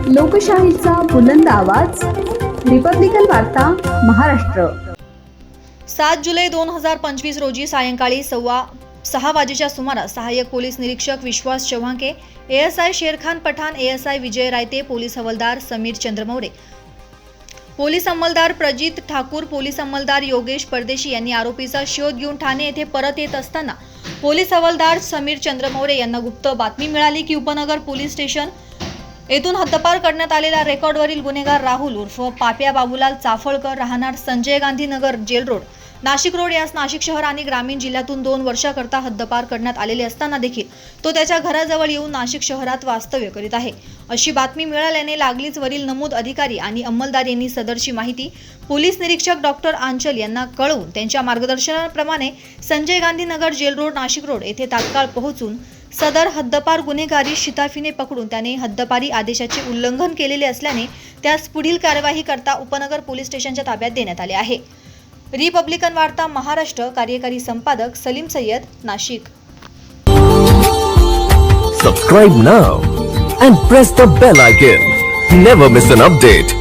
लोकशाहीचा बुलंद आवाज, रिपब्लिकन वार्ता, महाराष्ट्र। 7 जुलै 2025 रोजी सायंकाळी 6:15 वाजेच्या सुमारास सहाय्यक पोलीस निरीक्षक विश्वास चव्हाणके, एएसआय शेरखान पठाण, एएसआय विजय रायते, पोलीस हवालदार समीर चंद्रमौरे, पोलीस अंमलदार प्रजित ठाकूर, पोलीस अंमलदार योगेश परदेशी यांनी आरोपीचा शोध घेऊन ठाणे येथे परत येत असताना पोलीस हवालदार समीर चंद्रमौरे यांना गुप्त बातमी मिळाली की उपनगर पोलीस स्टेशन येथून हद्दपार करण्यात आलेला रेकॉर्डवरील गुन्हेगार राहुल उर्फ पाप्या बाबूलाल चाफळकर, राहणार Sanjay Gandhi Nagar, gel road, Nashik road यास नाशिक शहर आणि ग्रामीण जिल्ह्यातून 2 वर्षाकरता हद्दपार करण्यात आलेले असताना देखील तो त्याच्या घराजवळ येऊन नाशिक शहरात वास्तव्य करीत आहे अशी बातमी मिळाल्याने लागलीच वरील नमूद अधिकारी आणि अंमलदार यांनी सदरची माहिती पोलीस निरीक्षक डॉक्टर आंचल यांना कळवून त्यांच्या मार्गदर्शनाप्रमाणे Sanjay Gandhi Nagar, gel road, Nashik road येथे तात्काळ पोहोचून सदर हद्दपार गुन्हेगारी शिताफीने पकडून त्याने हद्दपारी आदेशाचे उल्लंघन केलेले असल्याने त्यास पुढील कार्यवाही करता उपनगर पोलीस स्टेशनच्या ताब्यात देण्यात आले आहे। रिपब्लिकन वार्ता, महाराष्ट्र। कार्यकारी संपादक Salim Syed, Nashik. Subscribe now and press the bell icon. Never miss an update.